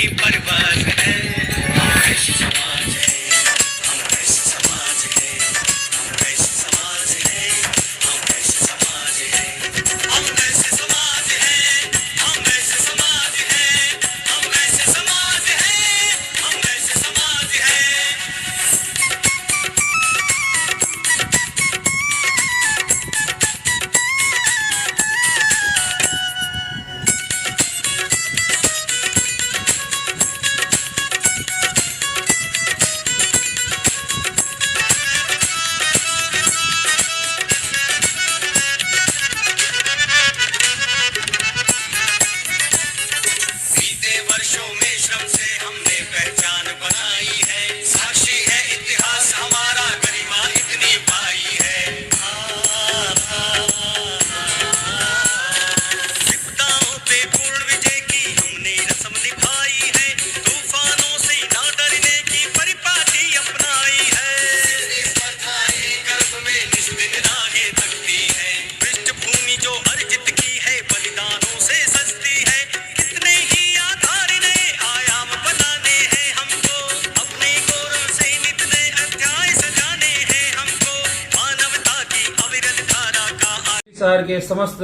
की परवाज़ है। हम वैश्य समाज है, हम वैश्य समाज है, हम वैश्य समाज है, हम वैश्य समाज है, हम वैश्य समाज है, हम वैश्य समाज है, हम वैश्य समाज है, हम वैश्य समाज है। बीते वर्षों में श्रम से हमने पहचान बनाई है, साक्षी है इतिहास हमारा, गरिमा इतनी पाई है। विपदाओं पे पूर्ण विजय की हमने रस्म निभाई है, तूफानों से ना डरने की परिपाटी अपनाई है। स्पर्धाएं गर्भ में निष्दिन राहें तकती है, पृष्ठभूमि जो अर्जित की है बलिदानों से सजती है। कितने ही आधार नए आयाम बनाने हैं हमको, अपने गौरव से नित नए अध्याय सजाने हैं हमको, मानवता की अविरल धारा का शहर के समस्त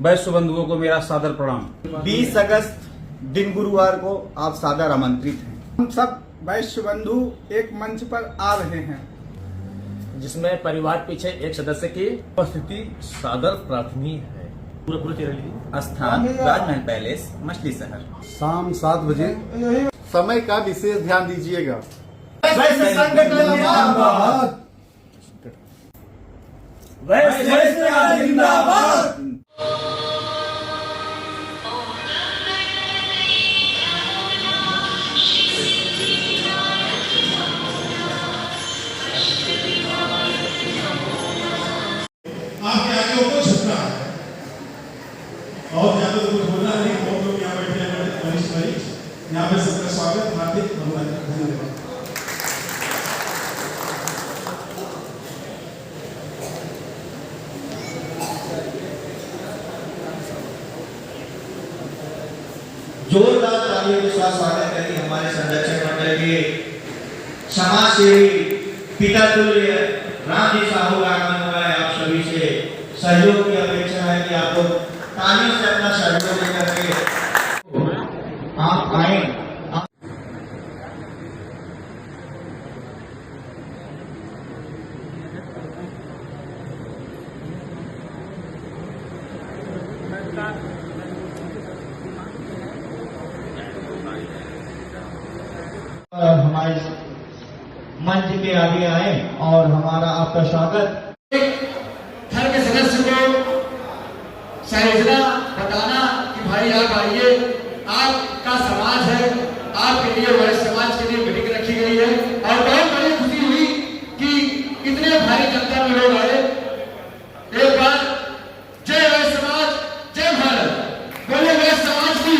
वैश्य बंधुओं को मेरा सादर प्रणाम। 20 अगस्त दिन गुरुवार को आप सादर आमंत्रित हैं। हम सब वैश्य बंधु एक मंच पर आ रहे हैं, जिसमें परिवार पीछे एक सदस्य की उपस्थिति सादर प्रार्थनीय है। स्थान राजमहल पैलेस, मछली शहर। शाम 7 बजे। समय का विशेष ध्यान दीजिएगा। वैश्य संघ जिंदाबाद। आपके आगे वो झुकना है और ज्यादा कुछ बोलना नहीं। बहुत लोग यहाँ बैठे हैं, वरिष्ठ यहाँ पे सबका स्वागत, हार्दिक धन्यवाद। जोरदार तालियों के साथ स्वागत करेंगे हमारे संरक्षक मंडल के समाज सेवी पिता तुल्य राम जी साहू का आगमन हुआ है। आप सभी से सहयोग की अपेक्षा है कि आप लोग तालियों से अपना सहयोग लेकर के आप आए। हमारे मंच के आगे आए और हमारा आपका स्वागत। घर के सदस्य को सहजना बताना कि भाई आप आइए, आपका समाज है, आपके लिए वैश्य समाज के लिए मीटिंग रखी गई है। और बहुत बड़ी खुशी हुई कि इतने भारी जनता में लोग आए। एक बार जय वैश्य समाज, जय भारत, बोले वैश्य समाज की,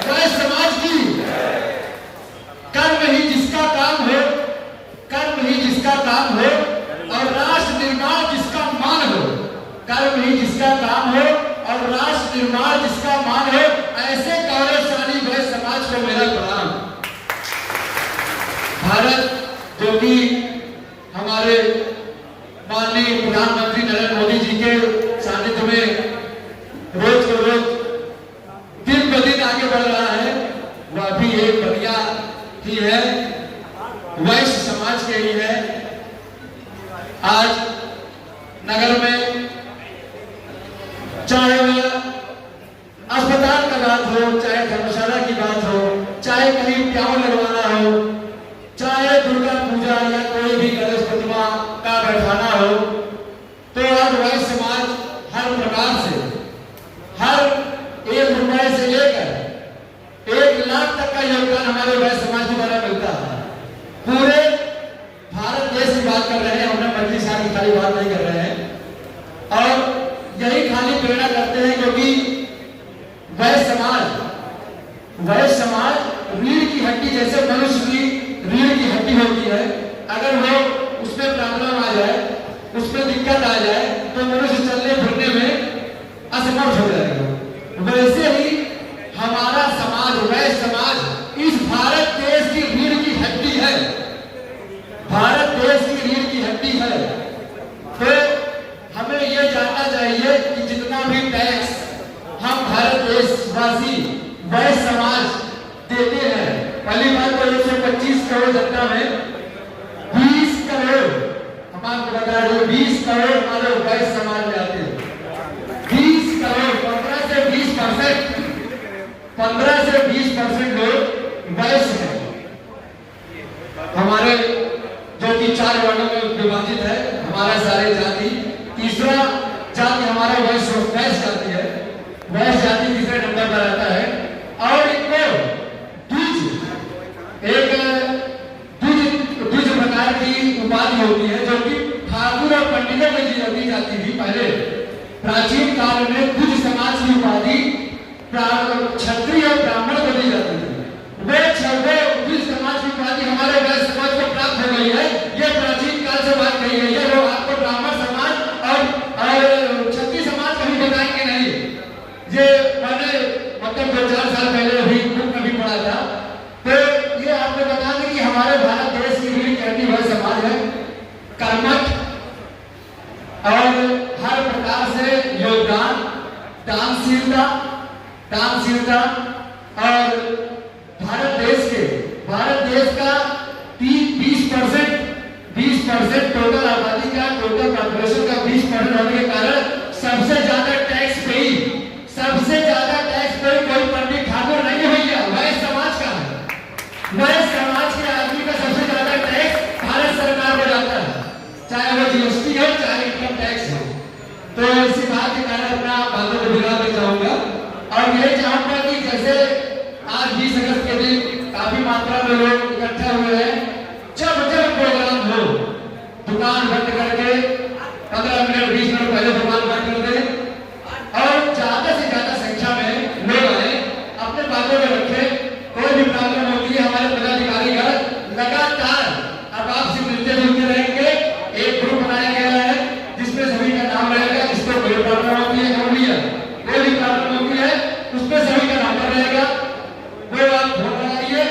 वैश्य समाज की। कर्म ही जिसका काम हो, कर्म ही जिसका काम हो और राष्ट्र निर्माण जिसका मान हो, कर्म ही जिसका काम हो और राष्ट्र निर्माण जिसका मान हो, ऐसे गौरवशाली वैश्य समाज को मेरा प्रणाम। भारत जो कि हमारे माननीय प्रधानमंत्री नरेंद्र मोदी जी के सानिध्य में रोज को रोज दिन ब दिन आगे बढ़ रहा है, वह भी एक बढ़िया ही है, वैश्य समाज के ही है। आज नगर में चाहे वह अस्पताल का बात हो, चाहे धर्मशाला की बात हो, चाहे कहीं प्याऊ लगवाना हो, चाहे दुर्गा पूजा या कोई भी गणेश प्रतिमा का बैठाना हो, तो आज वैश्य समाज हर प्रकार से, हर 1 रुपए से लेकर 1 लाख तक का योगदान हमारे वैश्य समाज के द्वारा मिलता है। पूरे भारत देश की बात कर रहे हैं, हमने मछली शहर की खाली बात नहीं कर रहे हैं। और यही खाली प्रेरणा करते हैं क्योंकि वैश्य समाज रीढ़ की हड्डी, जैसे मनुष्य की रीढ़ की हड्डी होती है, अगर वो उसमें प्रॉब्लम आ जाए, उसमें दिक्कत आ जाए तो मनुष्य चलने फिरने में असमर्थ हो जाएगा। वैसे ही हमारा समाज, वैश्य समाज 2017 में 20 करोड़, हम आपको बता रहे हैं 20 करोड़ वाले वैश्य समाज में आते हैं। 20 करोड़, 15 से 20% लोग वैश्य हैं। हमारे जो कि 4 वर्णों में विभाजित है हमारा सारे जाति, तीसरा जाति हमारा वैश्य जाति है। वैश्य जाति तीसरे नंबर पर आता है। और द्विज प्रकार की उपाधि होती है जो कि ठाकुर और पंडितों में दी जाती थी। पहले प्राचीन काल में द्विज समाज की उपाधि क्षत्रिय और ब्राह्मण को दी जाती थी। वे द्विज समाज की उपाधि हमारे वैश्य समाज को प्राप्त हो गई है। ये प्राचीन काल से बात कही गई है। लोग आपको ब्राह्मण समाज और क्षत्रिय समाज कभी बताएंगे नहीं। ये मैंने मतलब 2-4 साल पहले भी बुक में भी पढ़ा था। तो ये आपको बता दें कि हमारे भारत देश की रीढ़ की हड्डी वह समाज है, कर्मठ और हर प्रकार से योगदान, दानशीलता और भारत देश का 20% टोटल आबादी का, टोटल पॉपुलेशन का 20% होने के कारण सबसे ज्यादा टैक्स पेई कोई पंडित ठाकुर नहीं भैया, वैश्य समाज का है। वैश्य समाज के आदमी का सबसे ज्यादा टैक्स भारत सरकार को जाता है, चाहे वो जीएसटी हो चाहे इनकम टैक्स हो। तो इसी बात के कारण अपना बातों को दिलाना चाहूंगा और यही चाहूंगा कि जैसे आज 20 अगस्त के दिन काफी मात्रा में लोग इकट्ठे हुए हैं। जब प्रोग्राम हो दुकान बंद करके 15 मिनट 20 मिनट पहले दुकान बंद कर दें और ज्यादा से ज्यादा संख्या में लोग आए, अपने बातों में रखे। कोई भी प्रॉब्लम होती है हमारे पदाधिकारी लगातार अब आपसे मिलते जुलते रहेंगे। एक ग्रुप बनाया गया है जिसमें सभी का नाम रहेगा। जिसको कोई प्रॉब्लम होती है कोई भी प्रॉब्लम होती है उसमें सभी का नंबर रहेगा। वो आप फोन लगाइए,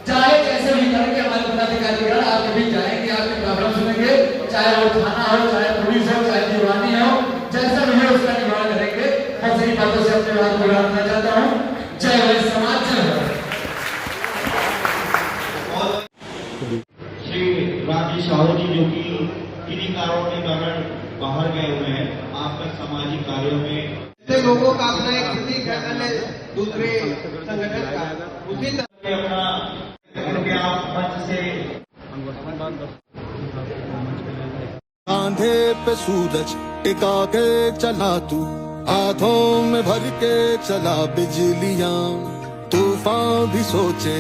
चाहे कैसे भी करके हमारे पदाधिकारी आप कभी जाएंगे, आपकी प्रॉब्लम सुनेंगे, चाहे वो थाना हो, चाहे पुलिस हो, चाहे दीवानी हो, जैसा भी हो उसका निवारण करेंगे। मैं सही बातों से अपने बात पूरा करना चाहता हूँ। जय वैश्य समाज, जय भारत। श्री राजी साहू जी जो कि किन्हीं कारणों के कारण बाहर गए हुए हैं, आपका सामाजिक कार्यों में लोगों का अपना एक प्रतीक है, अन्य दूसरे संगठन का उसी तरह अपना मंच से कांधे पे सूरज टिका के चला तू, हाथों में भर के चला बिजलियां। तूफान भी सोचे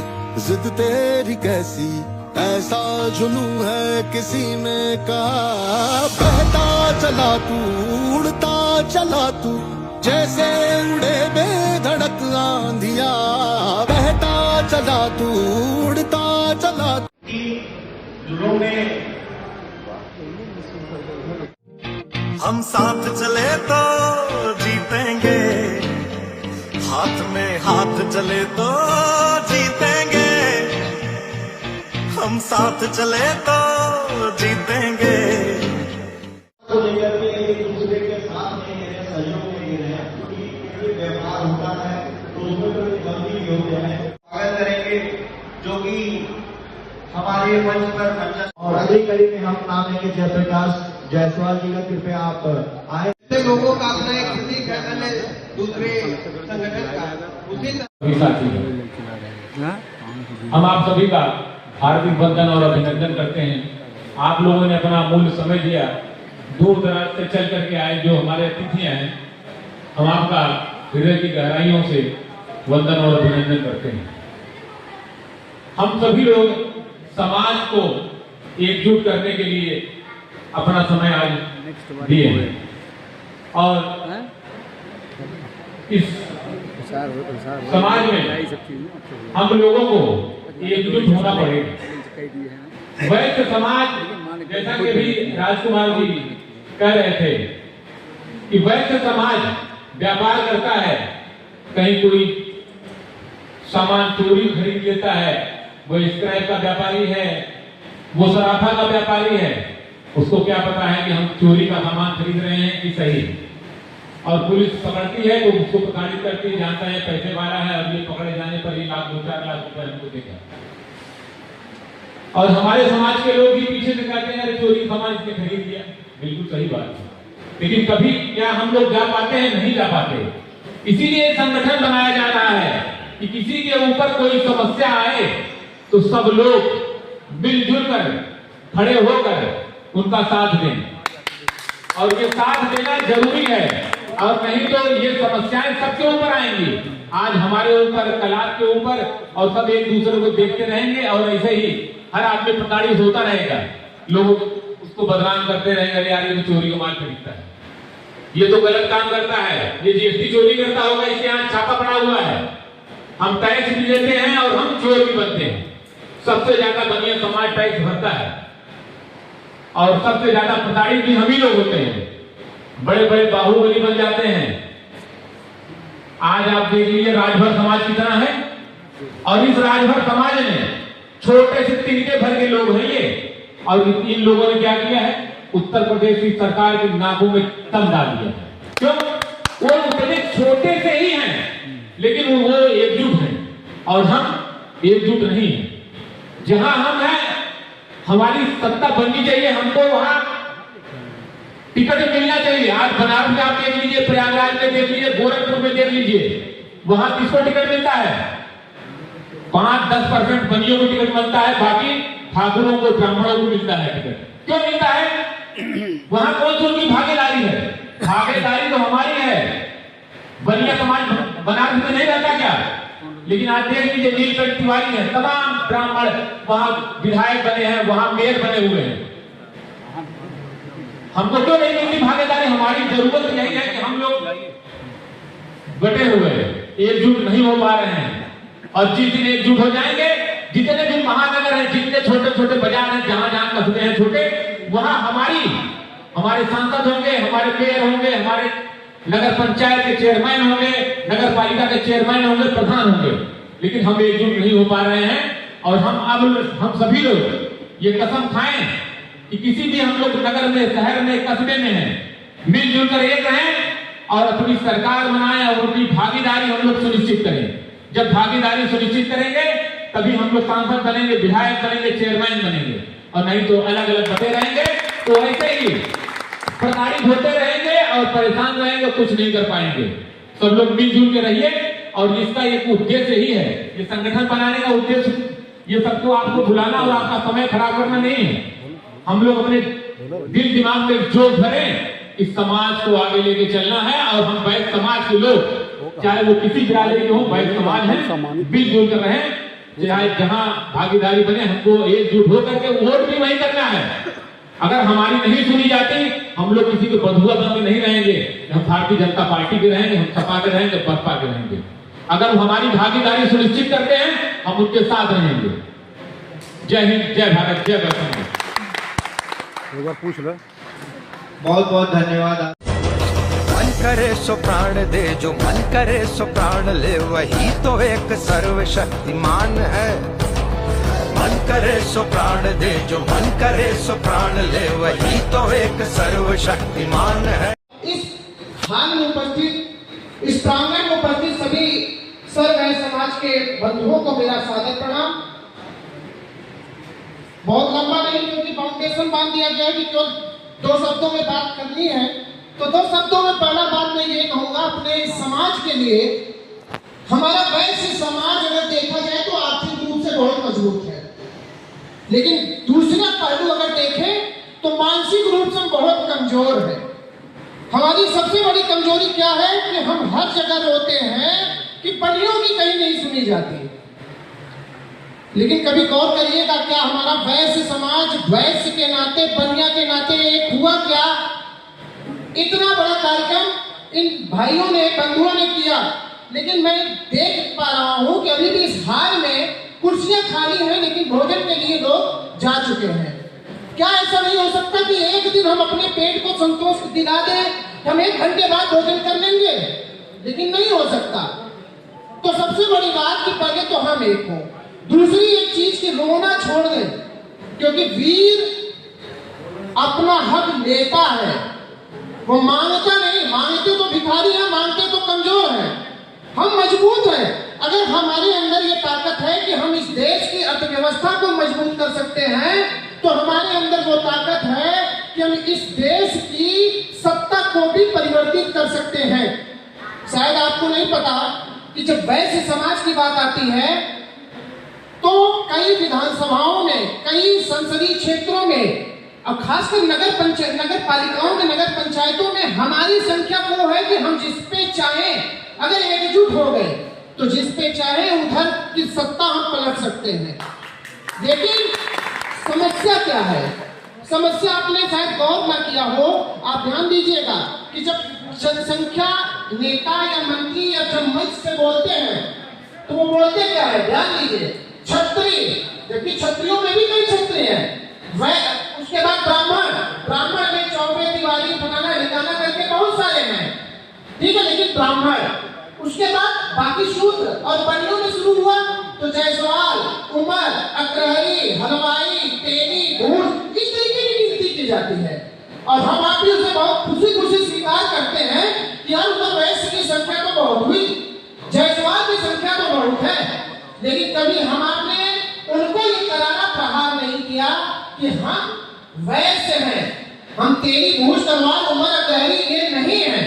जिद तेरी कैसी, ऐसा जुनू है किसी ने कहा। बहता चला तू, उड़ता चला तू, जैसे उड़े बेधड़क आंधिया। बहता चला तू, उड़ता चला तू। लोगों में हम साथ चले तो जीतेंगे, हाथ में हाथ चले तो जीतेंगे। हम साथ चले तो जीतेंगे। को लेकर के एक दूसरे के साथ नहीं रहे, सहयोग नहीं रहे, क्योंकि व्यवहार होता है तो उसमें कोई गलती भी होती है। स्वागत करेंगे जो कि हमारे मंच पर मंच और अगली कड़ी में हम नाम लेंगे जयप्रकाश जायसवाल जी का। कृपया आप आए। लोगों का अपना एक प्रतीक है, अन्य दूसरे संगठन का उसी तरह साथी हम आप सभी का हार्दिक वंदन और अभिनंदन करते हैं। आप लोगों ने अपना अमूल्य समय दिया, दूर दराज से चल करके आए जो हमारे अतिथि हैं। हम आपका हृदय की गहराइयों से वंदन और अभिनंदन करते हैं। हम सभी लोग समाज को एकजुट करने के लिए अपना समय आज दिए हैं और इस समाज में हम लोगों को एकजुट होना पड़ेगा। वैश्य समाज, जैसा कि भी राजकुमार जी कह रहे थे कि वैश्य समाज व्यापार करता है। कहीं कोई सामान चोरी खरीद लेता है, वो स्क्रैप का व्यापारी है, वो सराफा का व्यापारी है। उसको क्या पता है कि हम चोरी का सामान खरीद रहे हैं कि सही। और पुलिस पकड़ती है तो उसको प्रताड़ित करती है, जानता है पैसे वाला है और ये पकड़े जाने पर 1 लाख 2-4 लाख रुपए हमको देगा। और हमारे समाज के लोग भी पीछे से कहते हैं अरे चोरी समाज ने खरीद लिया। बिल्कुल सही बात है, लेकिन कभी क्या हम लोग जा पाते हैं? नहीं जा पाते। इसीलिए संगठन बनाया जा रहा है कि किसी के ऊपर कोई समस्या आए तो सब लोग मिलजुल कर खड़े होकर उनका साथ दें, और ये साथ देना जरूरी है, और नहीं तो ये समस्याएं सबके ऊपर आएंगी। आज हमारे ऊपर, कल आपके ऊपर, और सब एक दूसरे को देखते रहेंगे और ऐसे ही हर आदमी प्रताड़ित होता रहेगा। लोग उसको बदनाम करते रहेंगे, अरे यार ये तो चोरी का माल खरीदता है, ये तो गलत काम करता है, ये जीएसटी चोरी करता होगा, इसके यहाँ छापा पड़ा हुआ है। हम टैक्स भी देते हैं और हम चोर भी बनते हैं। सबसे ज्यादा बनिया समाज टैक्स भरता है और सबसे ज्यादा प्रताड़ित भी हम ही लोग होते हैं। बड़े बड़े बाहुबली बन जाते हैं। आज आप देख लीजिए राजभर समाज कितना है, और इस राजभर समाज में छोटे से तिनके भर के लोग हैं ये, और इन लोगों ने क्या किया है? उत्तर प्रदेश की सरकार की नाकों में दम डाल दिया। क्यों? वो उतने छोटे से ही हैं, लेकिन वो एकजुट हैं और हम एकजुट नहीं हैं। जहां हम हैं, हमारी सत्ता बननी चाहिए, हमको वहां टिकट मिलना चाहिए। आज बनारस में आप देख लीजिए, प्रयागराज में देख लीजिए, गोरखपुर में देख लीजिए, वहां किसको टिकट मिलता है? 5-10% बनियों को टिकट मिलता है, बाकी ठाकुरों को, ब्राह्मणों को मिलता है टिकट। क्यों मिलता है? वहां कौन सी उनकी भागीदारी है? भागीदारी तो हमारी है। बनिया समाज बनारस में नहीं रहता क्या? लेकिन आज देख लीजिए, नीलकंठ तिवारी है, तमाम ब्राह्मण वहां विधायक बने हैं, वहां मेयर बने हुए हैं। हमको क्यों नहीं मिलती भागीदारी? हमारी जरूरत यही है कि हम लोग बटे हुए एकजुट नहीं हो पा रहे हैं, और जिस दिन एकजुट हो जाएंगे, जितने भी महानगर हैं, जितने छोटे छोटे बाजार हैं, जहां जहां कस्बे हैं छोटे, वहां हमारे सांसद होंगे, हमारे मेयर होंगे, हमारे नगर पंचायत के चेयरमैन होंगे, नगर पालिका के चेयरमैन होंगे, प्रधान होंगे। लेकिन हम एकजुट नहीं हो पा रहे हैं, और हम सभी लोग ये कसम खाएं कि किसी भी हम लोग नगर में, शहर में, कस्बे में हैं, मिलजुल कर एक रहें और अपनी सरकार बनाएं और उनकी भागीदारी हम लोग सुनिश्चित करें। जब भागीदारी सुनिश्चित करेंगे तभी हम लोग सांसद बनेंगे, विधायक बनेंगे, चेयरमैन बनेंगे, और नहीं तो अलग अलग बटे रहेंगे तो ऐसे ही प्रताड़ित होते रहेंगे और परेशान रहेंगे, कुछ नहीं कर पाएंगे। सब लोग मिलजुल के रहिए, और इसका एक उद्देश्य ही है, ये संगठन बनाने का उद्देश्य ये सबको आपको बुलाना और आपका समय खराब करना नहीं है। हम लोग अपने दिल दिमाग में जोश भरें, इस समाज को आगे लेके चलना है, और हम वैश्य समाज के लोग, चाहे वो किसी बिरादरी के हो, वैश्य समाज है, मिलजुल कर रहें। चाहे जहां भागीदारी बने, हमको एकजुट होकर के वोट भी वही करना है। अगर हमारी नहीं सुनी जाती, हम लोग किसी के बंधुआ बन के नहीं रहेंगे। हम भारतीय जनता पार्टी के रहेंगे, हम सपा के रहेंगे, बसपा के रहेंगे। अगर वो हमारी भागीदारी सुनिश्चित करते हैं, हम उनके साथ रहेंगे। जय हिंद, जय भारत, जय वैष्णव। पूछ लो। बहुत बहुत धन्यवाद। मन करे सो प्राण दे, जो मन करे सो प्राण ले, वही तो एक सर्वशक्तिमान है। मन करे सो प्राण दे, जो मन करे सो प्राण ले, वही तो एक सर्वशक्तिमान है। इस हाल में उपस्थित, इस प्रांगण में उपस्थित सभी सर्व समाज के बंधुओं को मेरा सादर प्रणाम। बहुत लंबा नहीं, क्योंकि फाउंडेशन बांध दिया गया कि केवल 2 शब्दों में बात करनी है, तो 2 शब्दों में पहला बात मैं ये कहूंगा, अपने समाज के लिए हमारा वैश्य समाज अगर देखा जाए तो आर्थिक रूप से बहुत मजबूत है, लेकिन दूसरा पहलू अगर देखें तो मानसिक रूप से हम बहुत कमजोर है। हमारी सबसे बड़ी कमजोरी क्या है कि हम हर जगह रोते हैं कि बनियों की कहीं नहीं सुनी जाती। लेकिन कभी गौर करिएगा, क्या हमारा वैश्य समाज वैश्य के नाते, बनिया के नाते एक हुआ क्या? इतना बड़ा कार्यक्रम इन भाइयों ने, बंधुओं ने किया, लेकिन मैं देख पा रहा हूं कि अभी भी इस हाल में कुर्सियां खाली हैं, लेकिन भोजन के लिए लोग जा चुके हैं। क्या ऐसा नहीं हो सकता कि एक दिन हम अपने पेट को संतोष दिला दें, हम 1 घंटे बाद भोजन कर लेंगे? लेकिन नहीं हो सकता। तो सबसे बड़ी बात कि पहले तो हम एक हों। दूसरी एक चीज की रोना छोड़ दें, क्योंकि वीर अपना हक लेता है, वो मांगता नहीं। मांगते तो भिखारी हैं, मांगते तो कमजोर हैं। हम मजबूत हैं, अगर हमारे अंदर ये ताकत है कि हम इस देश की अर्थव्यवस्था को मजबूत कर सकते हैं, तो हमारे अंदर वो ताकत है कि हम इस देश की सत्ता को भी परिवर्तित कर सकते हैं। शायद आपको नहीं पता कि जब वैश्य समाज की बात आती है तो कई विधानसभाओं में, कई संसदीय क्षेत्रों में, और खासकर नगर पालिकाओं में, नगर पंचायतों में हमारी संख्या वो है कि हम जिस पे चाहें अगर एकजुट हो गए तो जिस पे चाहे उधर की सत्ता हम पलट सकते हैं। लेकिन समस्या क्या है? समस्या आपने शायद गौर न किया हो, आप ध्यान दीजिएगा कि जब जनसंख्या नेता या मंत्री या जब मंच से बोलते हैं तो वो बोलते क्या है? ध्यान दीजिए, क्षत्रिय, जबकि क्षत्रियों में भी कई क्षत्रिय हैं। वह उसके बाद ब्राह्मण में चौबे, तिवारी, फलाना ढिकाना करके बहुत सारे हैं, ठीक है, लेकिन ब्राह्मण, उसके बाद बाकी शूद्र, और बनियों में शुरू हुआ तो जायसवाल, उमर, अग्रहरी, हलवाई, तेली, भूत, इस तरीके की गिनती की जाती है। और हम आप भी उसे बहुत खुशी स्वीकार करते हैं कि यार उधर वैश्य की संख्या तो बहुत हुई, जायसवाल की संख्या तो बहुत है, लेकिन कभी हम आपने उनको ये करारा प्रहार नहीं किया कि हम वैश्य हैं, हम तेली, भूत, तलवार, उमर, अग्रहरी ये नहीं है।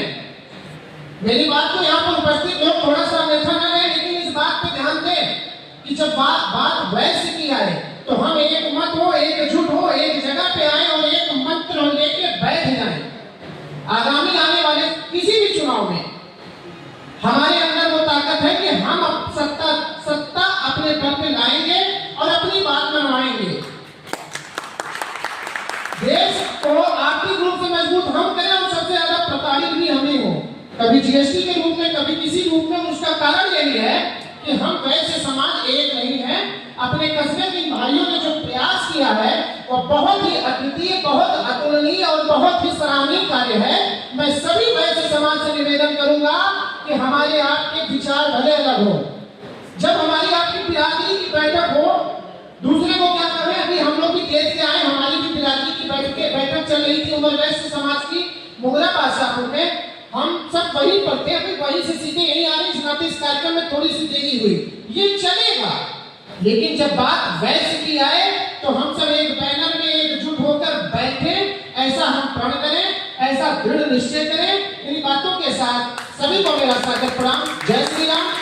मेरी बात को यहाँ पर उपस्थित लोग थोड़ा सा अन्यथा न लें, लेकिन इस बात पे ध्यान दें कि जब बात वैश्य की आए तो हम एक मत हो, एकजुट हो, एक जगह पे आए और एक मंत्र लेके बैठ जाए। आगामी आने वाले किसी भी चुनाव में हमारे अंदर वो ताकत है कि हम सत्ता अपने बल पे लाएंगे और अपनी बात मनवाएंगे। देश को आर्थिक रूप से मजबूत हम करें और सबसे ज्यादा प्रताड़ित भी हम ही हो, कभी जीएसटी के रूप में, कभी किसी रूप में। उसका कारण यही है कि हम वैश्य समाज एक नहीं है। अपने कस्बे के भाइयों ने जो प्रयास किया है वो बहुत ही अद्वितीय, बहुत अतुलनीय और बहुत ही सराहनीय कार्य है। मैं सभी वैश्य समाज से निवेदन करूंगा कि हमारे आपके विचार भले अलग हो, जब हमारी आपकी बिरादरी की बैठक हो, दूसरे को क्या करें, अभी हम लोग भी देश से आए, हमारी भी बिरादरी की बैठक चल रही थी उमर वैश्य समाज की मुगरा बादशाहपुर में, हम सब वहीं पर थे, अभी वहीं से सीधे यहीं आ रहे, इस नाते इस कार्यक्रम में थोड़ी सी देरी हुई, ये चलेगा। लेकिन जब बात वैश्य की आए तो हम सब एक बैनर में एकजुट होकर बैठे, ऐसा हम प्रण करें, ऐसा दृढ़ निश्चय करें। इन बातों के साथ सभी को मेरा सादर प्रणाम। जय श्री राम।